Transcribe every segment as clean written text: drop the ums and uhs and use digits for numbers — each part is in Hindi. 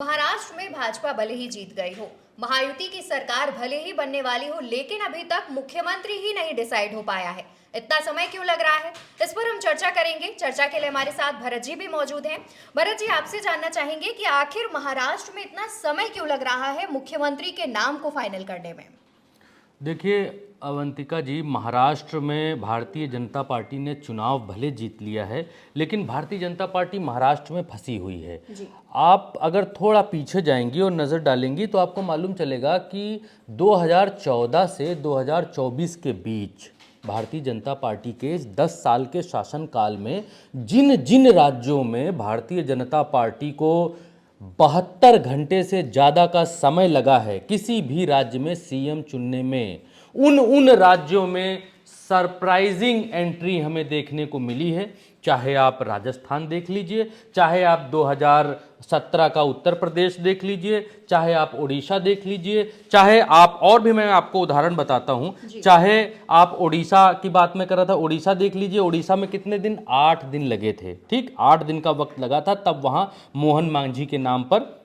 महाराष्ट्र में भाजपा भले ही जीत गई हो, महायुति की सरकार भले ही बनने वाली हो, लेकिन अभी तक मुख्यमंत्री ही नहीं डिसाइड हो पाया है। इतना समय क्यों लग रहा है, इस पर हम चर्चा करेंगे। चर्चा के लिए हमारे साथ भरत जी भी मौजूद हैं। भरत जी, आपसे जानना चाहेंगे कि आखिर महाराष्ट्र में इतना समय क्यों लग रहा है मुख्यमंत्री के नाम को फाइनल करने में। देखिए अवंतिका जी, महाराष्ट्र में भारतीय जनता पार्टी ने चुनाव भले जीत लिया है, लेकिन भारतीय जनता पार्टी महाराष्ट्र में फंसी हुई है। आप अगर थोड़ा पीछे जाएंगी और नज़र डालेंगी तो आपको मालूम चलेगा कि 2014 से 2024 के बीच भारतीय जनता पार्टी के 10 साल के शासनकाल में जिन जिन राज्यों में भारतीय जनता पार्टी को 72 घंटे से ज़्यादा का समय लगा है किसी भी राज्य में सीएम चुनने में, उन राज्यों में सरप्राइजिंग एंट्री हमें देखने को मिली है। चाहे आप राजस्थान देख लीजिए, चाहे आप 2017 का उत्तर प्रदेश देख लीजिए, चाहे आप उड़ीसा देख लीजिए, चाहे आप, और भी मैं आपको उदाहरण बताता हूं, चाहे आप उड़ीसा की बात मैं कर रहा था, उड़ीसा देख लीजिए। उड़ीसा में कितने दिन? 8 दिन लगे थे। ठीक, 8 दिन का वक्त लगा था, तब वहां मोहन मांझी के नाम पर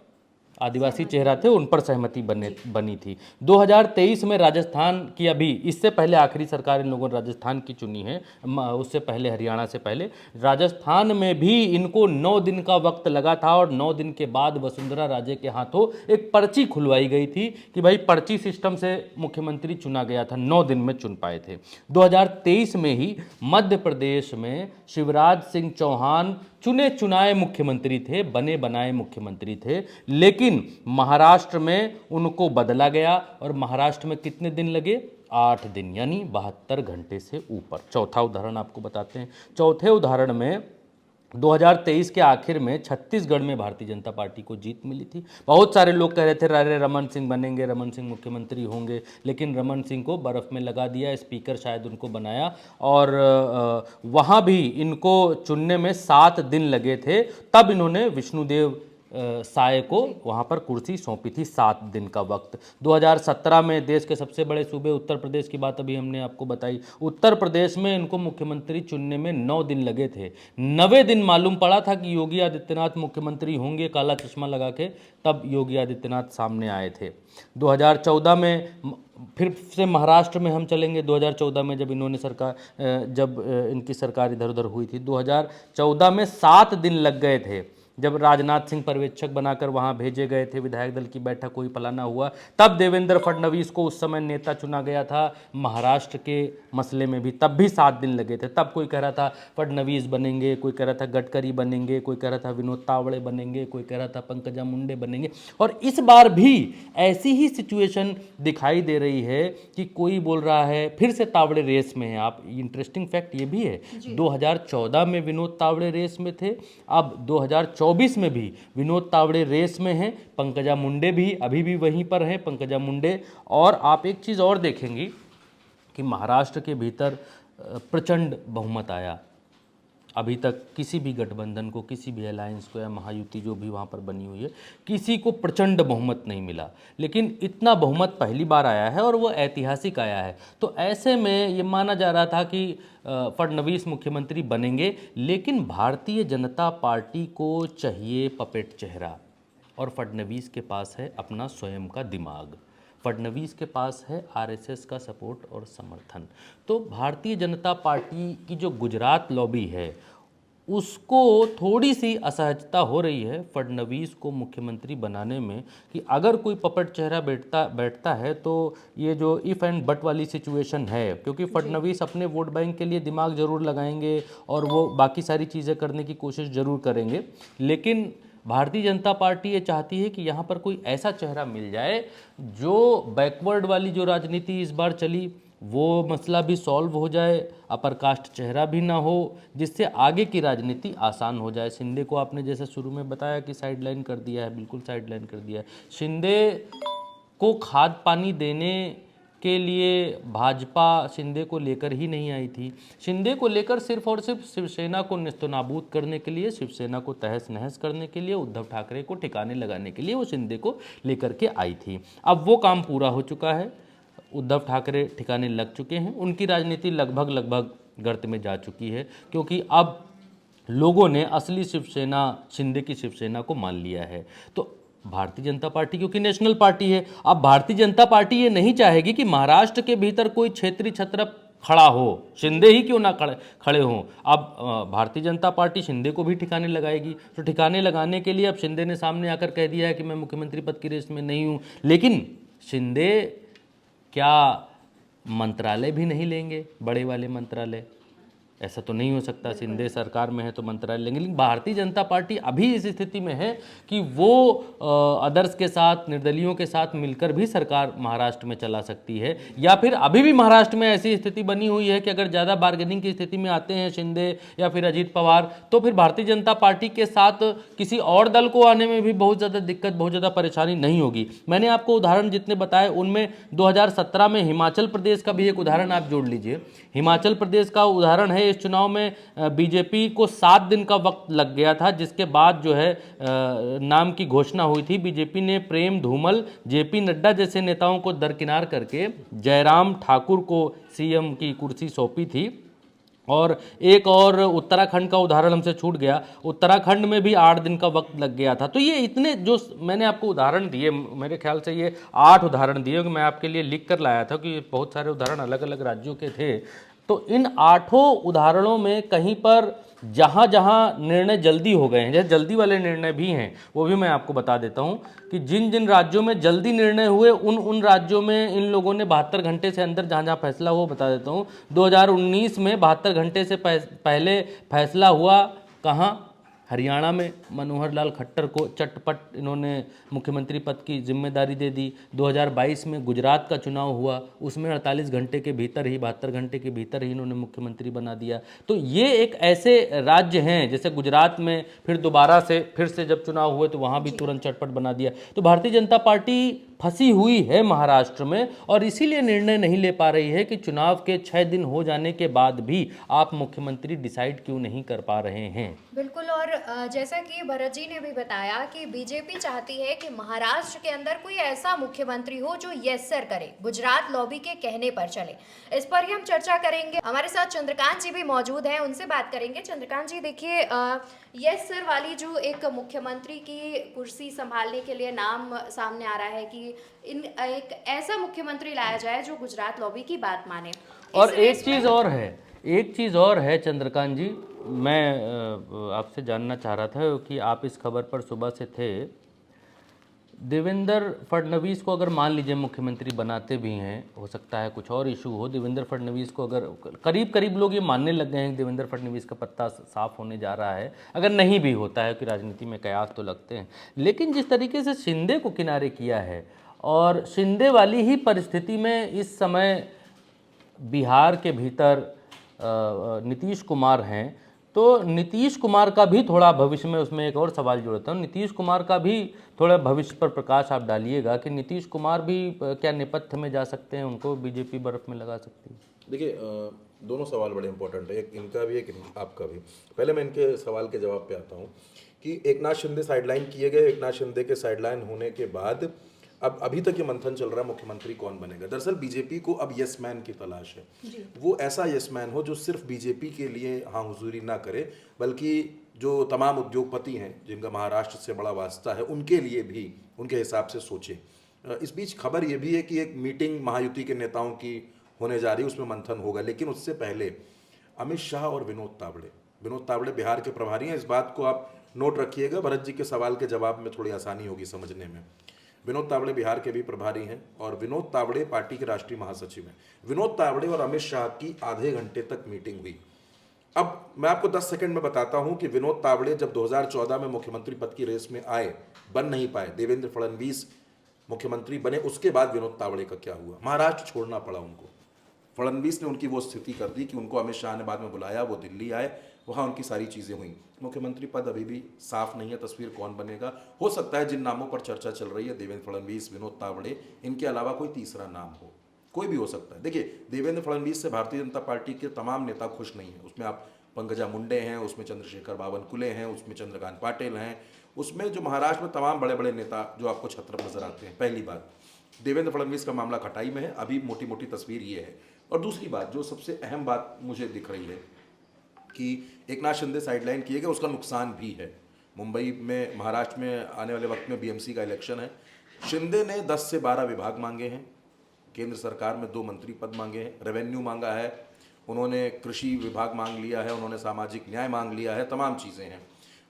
आदिवासी चेहरा थे, उन पर सहमति बनी थी। 2023 में राजस्थान की, अभी इससे पहले आखिरी सरकार इन लोगों ने राजस्थान की चुनी है, उससे पहले हरियाणा से पहले राजस्थान में भी इनको 9 दिन का वक्त लगा था और 9 दिन के बाद वसुंधरा राजे के हाथों एक पर्ची खुलवाई गई थी कि भाई पर्ची सिस्टम से मुख्यमंत्री चुना गया था, 9 दिन में चुन पाए थे। 2023 में ही मध्य प्रदेश में शिवराज सिंह चौहान चुने चुनाए मुख्यमंत्री थे, बने बनाए मुख्यमंत्री थे, लेकिन महाराष्ट्र में उनको बदला गया और महाराष्ट्र में कितने दिन लगे? 8 दिन, यानी 72 घंटे से ऊपर। चौथा उदाहरण आपको बताते हैं। चौथे उदाहरण में 2023 के आखिर में छत्तीसगढ़ में भारतीय जनता पार्टी को जीत मिली थी। बहुत सारे लोग कह रहे थे अरे रमन सिंह बनेंगे, रमन सिंह मुख्यमंत्री होंगे, लेकिन रमन सिंह को बर्फ़ में लगा दिया, स्पीकर शायद उनको बनाया और वहाँ भी इनको चुनने में 7 दिन लगे थे। तब इन्होंने विष्णुदेव साय को वहाँ पर कुर्सी सौंपी थी, 7 दिन का वक्त। 2017 में देश के सबसे बड़े सूबे उत्तर प्रदेश की बात अभी हमने आपको बताई, उत्तर प्रदेश में इनको मुख्यमंत्री चुनने में 9 दिन लगे थे। 9वें दिन मालूम पड़ा था कि योगी आदित्यनाथ मुख्यमंत्री होंगे, काला चश्मा लगा के, तब योगी आदित्यनाथ सामने आए थे। 2014 में फिर से महाराष्ट्र में हम चलेंगे। 2014 में जब इन्होंने जब इनकी सरकार इधर उधर हुई थी, 2014 में 7 दिन लग गए थे। जब राजनाथ सिंह पर्यवेक्षक बनाकर वहां भेजे गए थे, विधायक दल की बैठक हुई, फलाना हुआ, तब देवेंद्र फडणवीस को उस समय नेता चुना गया था महाराष्ट्र के मसले में भी, तब भी 7 दिन लगे थे। तब कोई कह रहा था फडणवीस बनेंगे, कोई कह रहा था गडकरी बनेंगे, कोई कह रहा था विनोद तावड़े बनेंगे, कोई कह रहा था पंकजा मुंडे बनेंगे। और इस बार भी ऐसी ही सिचुएशन दिखाई दे रही है कि कोई बोल रहा है फिर से तावड़े रेस में है। आप, इंटरेस्टिंग फैक्ट ये भी है, 2014 में विनोद तावड़े रेस में थे, अब 2024 में भी विनोद तावड़े रेस में हैं, पंकजा मुंडे भी अभी भी वहीं पर हैं, पंकजा मुंडे। और आप एक चीज़ और देखेंगी कि महाराष्ट्र के भीतर प्रचंड बहुमत आया। अभी तक किसी भी गठबंधन को, किसी भी अलायंस को या महायुति जो भी वहाँ पर बनी हुई है, किसी को प्रचंड बहुमत नहीं मिला, लेकिन इतना बहुमत पहली बार आया है और वो ऐतिहासिक आया है। तो ऐसे में ये माना जा रहा था कि फडणवीस मुख्यमंत्री बनेंगे, लेकिन भारतीय जनता पार्टी को चाहिए पपेट चेहरा, और फडणवीस के पास है अपना स्वयं का दिमाग, फडणवीस के पास है आरएसएस का सपोर्ट और समर्थन। तो भारतीय जनता पार्टी की जो गुजरात लॉबी है उसको थोड़ी सी असहजता हो रही है फडणवीस को मुख्यमंत्री बनाने में, कि अगर कोई पपेट चेहरा बैठता है तो ये जो इफ़ एंड बट वाली सिचुएशन है, क्योंकि फडणवीस अपने वोट बैंक के लिए दिमाग जरूर लगाएंगे और वो बाकी सारी चीज़ें करने की कोशिश जरूर करेंगे, लेकिन भारतीय जनता पार्टी ये चाहती है कि यहाँ पर कोई ऐसा चेहरा मिल जाए जो बैकवर्ड वाली जो राजनीति इस बार चली वो मसला भी सॉल्व हो जाए, अपर कास्ट चेहरा भी ना हो, जिससे आगे की राजनीति आसान हो जाए। शिंदे को आपने जैसे शुरू में बताया कि साइडलाइन कर दिया है, बिल्कुल साइडलाइन कर दिया है। शिंदे को खाद पानी देने के लिए भाजपा शिंदे को लेकर ही नहीं आई थी, शिंदे को लेकर सिर्फ और सिर्फ शिवसेना को नेस्तनाबूद करने के लिए, शिवसेना को तहस नहस करने के लिए, उद्धव ठाकरे को ठिकाने लगाने के लिए वो शिंदे को लेकर के आई थी। अब वो काम पूरा हो चुका है, उद्धव ठाकरे ठिकाने लग चुके हैं, उनकी राजनीति लगभग गर्त में जा चुकी है, क्योंकि अब लोगों ने असली शिवसेना, शिंदे की शिवसेना को मान लिया है। तो भारतीय जनता पार्टी क्योंकि नेशनल पार्टी है। अब भारतीय जनता पार्टी ये नहीं चाहेगी कि महाराष्ट्र के भीतर कोई क्षेत्रीय छत्रप खड़ा हो, शिंदे ही क्यों ना खड़े हों। अब भारतीय जनता पार्टी शिंदे को भी ठिकाने लगाएगी, तो ठिकाने लगाने के लिए अब शिंदे ने सामने आकर कह दिया है कि मैं मुख्यमंत्री पद की रेस में नहीं हूँ। लेकिन शिंदे क्या मंत्रालय भी नहीं लेंगे, बड़े वाले मंत्रालय? ऐसा तो नहीं हो सकता, शिंदे सरकार में है तो मंत्रालय लेंगे। लेकिन भारतीय जनता पार्टी अभी इस स्थिति में है कि वो अदर्स के साथ, निर्दलियों के साथ मिलकर भी सरकार महाराष्ट्र में चला सकती है, या फिर अभी भी महाराष्ट्र में ऐसी स्थिति बनी हुई है कि अगर ज़्यादा बार्गेनिंग की स्थिति में आते हैं शिंदे या फिर अजीत पवार, तो फिर भारतीय जनता पार्टी के साथ किसी और दल को आने में भी बहुत ज़्यादा दिक्कत, बहुत ज़्यादा परेशानी नहीं होगी। मैंने आपको उदाहरण जितने बताए उनमें 2017 में हिमाचल प्रदेश का भी एक उदाहरण आप जोड़ लीजिए। हिमाचल प्रदेश का उदाहरण है, इस चुनाव में बीजेपी को 7 दिन का वक्त लग गया था, जिसके बाद जो है नाम की घोषणा हुई थी। बीजेपी ने प्रेम धूमल, जेपी नड्डा जैसे नेताओं को दरकिनार करके जयराम ठाकुर को सीएम की कुर्सी सौंपी थी। और एक और उत्तराखंड का उदाहरण हमसे छूट गया, उत्तराखंड में भी 8 दिन का वक्त लग गया था। तो ये इतने जो मैंने आपको उदाहरण दिए, मेरे ख्याल से ये 8 उदाहरण दिए, मैं आपके लिए लिख कर लाया था कि बहुत सारे उदाहरण अलग अलग राज्यों के थे। तो इन 8 उदाहरणों में कहीं पर जहाँ जहाँ निर्णय जल्दी हो गए हैं, जैसे जल्दी वाले निर्णय भी हैं, वो भी मैं आपको बता देता हूँ कि जिन जिन राज्यों में जल्दी निर्णय हुए उन राज्यों में इन लोगों ने 72 घंटे से अंदर जहाँ जहाँ फैसला हुआ बता देता हूँ। 2019 में 72 घंटे से पहले फैसला हुआ कहाँ? हरियाणा में मनोहर लाल खट्टर को चटपट इन्होंने मुख्यमंत्री पद की जिम्मेदारी दे दी। 2022 में गुजरात का चुनाव हुआ, उसमें 48 घंटे के भीतर ही, 72 घंटे के भीतर ही इन्होंने मुख्यमंत्री बना दिया। तो ये एक ऐसे राज्य हैं, जैसे गुजरात में फिर से जब चुनाव हुए तो वहाँ भी तुरंत चटपट बना दिया। तो भारतीय जनता पार्टी फंसी हुई है महाराष्ट्र में और इसीलिए निर्णय नहीं ले पा रही है कि चुनाव के 6 दिन हो जाने के बाद भी आप मुख्यमंत्री डिसाइड क्यों नहीं कर पा रहे हैं। बिल्कुल। और जैसा कि भरत जी ने भी बताया कि बीजेपी चाहती है कि महाराष्ट्र के अंदर कोई ऐसा मुख्यमंत्री हो जो यस सर करे, गुजरात लॉबी के कहने पर चले। इस पर ही हम चर्चा करेंगे। हमारे साथ चंद्रकांत जी भी मौजूद हैं, उनसे बात करेंगे। चंद्रकांत जी, देखिए, यस सर वाली जो एक मुख्यमंत्री की कुर्सी संभालने के लिए नाम सामने आ रहा है कि एक ऐसा मुख्यमंत्री लाया जाए जो गुजरात लॉबी की बात माने। और एक चीज़ और है चंद्रकांत जी, मैं आपसे जानना चाह रहा था कि आप इस खबर पर सुबह से थे। देवेंद्र फडणवीस को अगर मान लीजिए मुख्यमंत्री बनाते भी हैं, हो सकता है कुछ और इशू हो, देवेंद्र फडणवीस को अगर करीब लोग ये मानने लग गए हैं कि देवेंद्र फडणवीस का पत्ता साफ होने जा रहा है, अगर नहीं भी होता है कि राजनीति में कयास तो लगते हैं, लेकिन जिस तरीके से शिंदे को किनारे किया है और शिंदे वाली ही परिस्थिति में इस समय बिहार के भीतर नीतीश कुमार हैं, तो नीतीश कुमार का भी थोड़ा भविष्य में, उसमें एक और सवाल जोड़ता हूँ, नीतीश कुमार का भी थोड़ा भविष्य पर प्रकाश आप डालिएगा कि नीतीश कुमार भी क्या नेपथ्य में जा सकते हैं, उनको बीजेपी बर्फ में लगा सकती है? देखिए, दोनों सवाल बड़े इंपॉर्टेंट है, एक इनका भी एक आपका भी। पहले मैं इनके सवाल के जवाब पे आता हूँ कि एकनाथ शिंदे साइडलाइन किए गए। एकनाथ शिंदे के साइडलाइन होने के बाद अब अभी तक ये मंथन चल रहा है मुख्यमंत्री कौन बनेगा। दरअसल बीजेपी को अब यस मैन की तलाश है, वो ऐसा यस मैन हो जो सिर्फ बीजेपी के लिए हाँ हुजूरी ना करे, बल्कि जो तमाम उद्योगपति हैं जिनका महाराष्ट्र से बड़ा वास्ता है उनके लिए भी उनके हिसाब से सोचे। इस बीच खबर ये भी है कि एक मीटिंग महायुति के नेताओं की होने जा रही है, उसमें मंथन होगा। लेकिन उससे पहले अमित शाह और विनोद तावड़े बिहार के प्रभारी हैं। इस बात को आप नोट रखिएगा, भरत जी के सवाल के जवाब में थोड़ी आसानी होगी समझने में। विनोद तावड़े बिहार के भी प्रभारी हैं और विनोद तावड़े पार्टी के राष्ट्रीय महासचिव हैं। विनोद तावड़े और अमित शाह की आधे घंटे तक मीटिंग हुई। अब मैं आपको 10 सेकंड में बताता हूं कि विनोद तावड़े जब 2014 में मुख्यमंत्री पद की रेस में आए, बन नहीं पाए, देवेंद्र फडणवीस मुख्यमंत्री बने, उसके बाद विनोद तावड़े का क्या हुआ? महाराष्ट्र छोड़ना पड़ा उनको। फडणवीस ने उनकी वो स्थिति कर दी कि उनको अमित शाह ने बाद में बुलाया, वो दिल्ली आए, वहाँ उनकी सारी चीज़ें हुई। मुख्यमंत्री पद अभी भी साफ नहीं है, तस्वीर कौन बनेगा। हो सकता है जिन नामों पर चर्चा चल रही है, देवेंद्र फडणवीस, विनोद तावड़े, इनके अलावा कोई तीसरा नाम हो, कोई भी हो सकता है। देखिए, देवेंद्र फडणवीस से भारतीय जनता पार्टी के तमाम नेता खुश नहीं है। उसमें आप पंकजा मुंडे हैं, उसमें चंद्रशेखर बावनकुले हैं, उसमें चंद्रकांत पाटिल हैं, उसमें जो महाराष्ट्र में तमाम बड़े बड़े नेता जो आपको छत्रप नजर आते हैं। पहली बात, देवेंद्र फडणवीस का मामला खटाई में है, अभी मोटी मोटी तस्वीर ये है। और दूसरी बात, जो सबसे अहम बात मुझे दिख रही है कि एकनाथ शिंदे साइडलाइन किए गए, उसका नुकसान भी है। मुंबई में, महाराष्ट्र में आने वाले वक्त में बीएमसी का इलेक्शन है। शिंदे ने 10 से 12 विभाग मांगे हैं, केंद्र सरकार में 2 मंत्री पद मांगे हैं, रेवेन्यू मांगा है, उन्होंने कृषि विभाग मांग लिया है, उन्होंने सामाजिक न्याय मांग लिया है, तमाम चीज़ें हैं।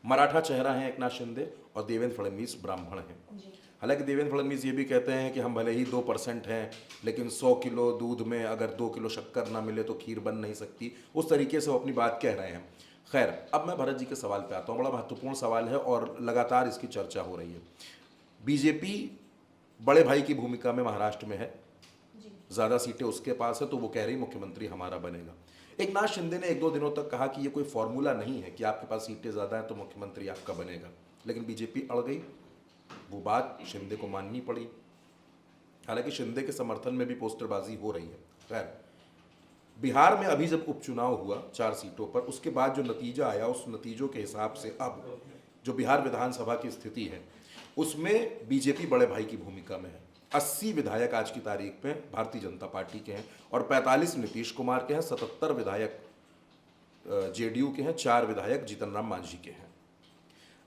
मराठा चेहरा है एकनाथ शिंदे और देवेंद्र फडणवीस ब्राह्मण हैं। हालांकि देवेंद्र फडणवीस ये भी कहते हैं कि हम भले ही 2% हैं, लेकिन 100 किलो दूध में अगर 2 किलो शक्कर ना मिले तो खीर बन नहीं सकती, उस तरीके से वो अपनी बात कह रहे हैं। खैर, अब मैं भरत जी के सवाल पे आता हूँ। बड़ा महत्वपूर्ण सवाल है और लगातार इसकी चर्चा हो रही है। बीजेपी बड़े भाई की भूमिका में महाराष्ट्र में है, ज़्यादा सीटें उसके पास है, तो वो कह रही मुख्यमंत्री हमारा बनेगा। एकनाथ शिंदे ने 1-2 दिनों तक कहा कि ये कोई फॉर्मूला नहीं है कि आपके पास सीटें ज़्यादा हैं तो मुख्यमंत्री आपका बनेगा, लेकिन बीजेपी अड़ गई, वो बात शिंदे को माननी पड़ी। हालांकि शिंदे के समर्थन में भी पोस्टरबाजी हो रही है। खैर, बिहार में अभी जब उपचुनाव हुआ 4 सीटों पर, उसके बाद जो नतीजा आया, उस नतीजों के हिसाब से अब जो बिहार विधानसभा की स्थिति है उसमें बीजेपी बड़े भाई की भूमिका में है। 80 विधायक आज की तारीख में भारतीय जनता पार्टी के हैं और 45 नीतीश कुमार के हैं, 77 विधायक जेडीयू के हैं, 4 विधायक जीतन राम मांझी के हैं।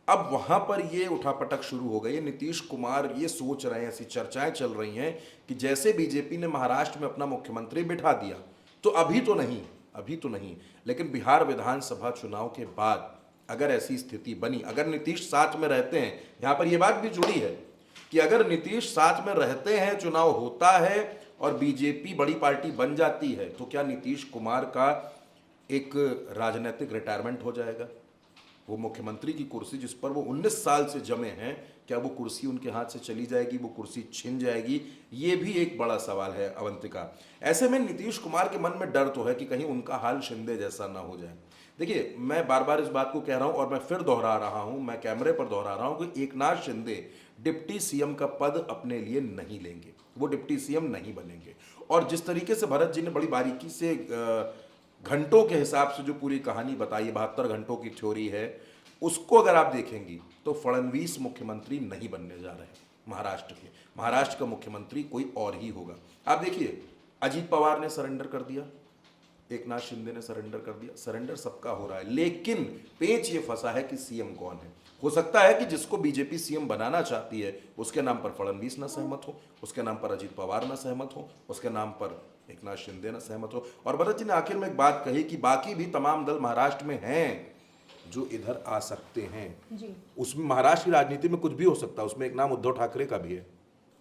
अब वहां पर ये उठापटक शुरू हो गई है। नीतीश कुमार ये सोच रहे हैं, ऐसी चर्चाएं चल रही हैं कि जैसे बीजेपी ने महाराष्ट्र में अपना मुख्यमंत्री बिठा दिया, तो अभी तो नहीं, लेकिन बिहार विधानसभा चुनाव के बाद अगर ऐसी स्थिति बनी, अगर नीतीश साथ में रहते हैं, यहां पर यह बात भी जुड़ी है कि अगर नीतीश साथ में रहते हैं, चुनाव होता है और बीजेपी बड़ी पार्टी बन जाती है, तो क्या नीतीश कुमार का एक राजनीतिक रिटायरमेंट हो जाएगा? वो मुख्यमंत्री की कुर्सी जिस पर वो 19 साल से जमे हैं, क्या वो कुर्सी उनके हाथ से चली जाएगी, वो कुर्सी छिन जाएगी? ये भी एक बड़ा सवाल है अवंतिका। ऐसे में नीतीश कुमार के मन में डर तो है कि कहीं उनका हाल शिंदे जैसा ना हो जाए। देखिए, मैं बार बार इस बात को कह रहा हूं और मैं फिर दोहरा रहा हूं, मैं कैमरे पर दोहरा रहा हूं कि एकनाथ शिंदे डिप्टी सीएम का पद अपने लिए नहीं लेंगे, वो डिप्टी सीएम नहीं बनेंगे। और जिस तरीके से भरत जी ने बड़ी बारीकी से घंटों के हिसाब से जो पूरी कहानी बताई, 72 घंटों की थ्योरी है, उसको अगर आप देखेंगी तो फडणवीस मुख्यमंत्री नहीं बनने जा रहे हैं महाराष्ट्र के। महाराष्ट्र का मुख्यमंत्री कोई और ही होगा। आप देखिए, अजीत पवार ने सरेंडर कर दिया, एकनाथ शिंदे ने सरेंडर कर दिया, सरेंडर सबका हो रहा है, लेकिन पेच ये फंसा है कि सीएम कौन है। हो सकता है कि जिसको बीजेपी सीएम बनाना चाहती है उसके नाम पर फडणवीस ना सहमत हो, उसके नाम पर अजीत पवार ना सहमत हो, उसके नाम पर एकनाथ शिंदे ना सहमत हो। और भरत जी ने आखिर में एक बात कही कि बाकी भी तमाम दल महाराष्ट्र में हैं जो इधर आ सकते हैं जी। उसमें महाराष्ट्र की राजनीति में कुछ भी हो सकता है, उसमें एक नाम उद्धव ठाकरे का भी है,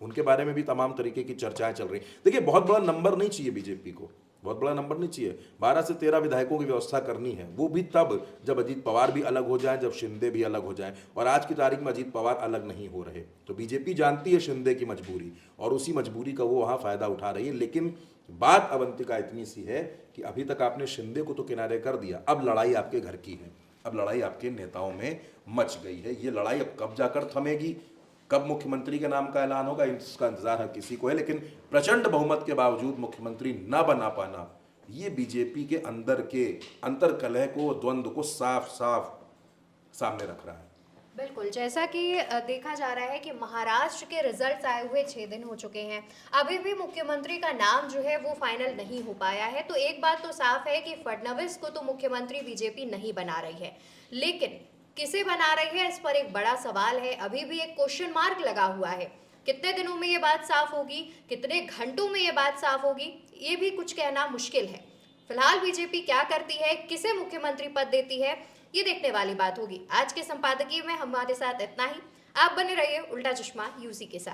उनके बारे में भी तमाम तरीके की चर्चाएं चल रही। देखिए, बहुत बड़ा नंबर नहीं चाहिए बीजेपी को, बहुत बड़ा नंबर नहीं चाहिए। 12 से 13 विधायकों की व्यवस्था करनी है, वो भी तब जब अजीत पवार भी अलग हो जाए, जब शिंदे भी अलग हो जाए। और आज की तारीख में अजीत पवार अलग नहीं हो रहे, तो बीजेपी जानती है शिंदे की मजबूरी और उसी मजबूरी का वो वहाँ फायदा उठा रही है। लेकिन बात अवंतिका इतनी सी है कि अभी तक आपने शिंदे को तो किनारे कर दिया, अब लड़ाई आपके घर की है, अब लड़ाई आपके नेताओं में मच गई है। ये लड़ाई अब कब जाकर थमेगी, कब मुख्यमंत्री के नाम का ऐलान होगा, इसका इंतजार हर किसी को है। लेकिन प्रचंड बहुमत के बावजूद मुख्यमंत्री ना बना पाना, ये बीजेपी के अंदर के अंतर्कलह को, द्वंद्व को साफ साफ सामने रख रहा है। बिल्कुल, जैसा कि देखा जा रहा है कि महाराष्ट्र के रिजल्ट्स आए हुए 6 दिन हो चुके हैं, अभी भी मुख्यमंत्री का नाम जो है वो फाइनल नहीं हो पाया है। तो एक बात तो साफ है कि फडणवीस को तो मुख्यमंत्री बीजेपी नहीं बना रही है, लेकिन किसे बना रही है इस पर एक बड़ा सवाल है, अभी भी एक क्वेश्चन मार्क लगा हुआ है। कितने दिनों में ये बात साफ होगी, कितने घंटों में ये बात साफ होगी, ये भी कुछ कहना मुश्किल है। फिलहाल बीजेपी क्या करती है, किसे मुख्यमंत्री पद देती है, ये देखने वाली बात होगी। आज के संपादकीय में हमारे साथ इतना ही। आप बने रहिए उल्टा चश्मा यूसी के साथ।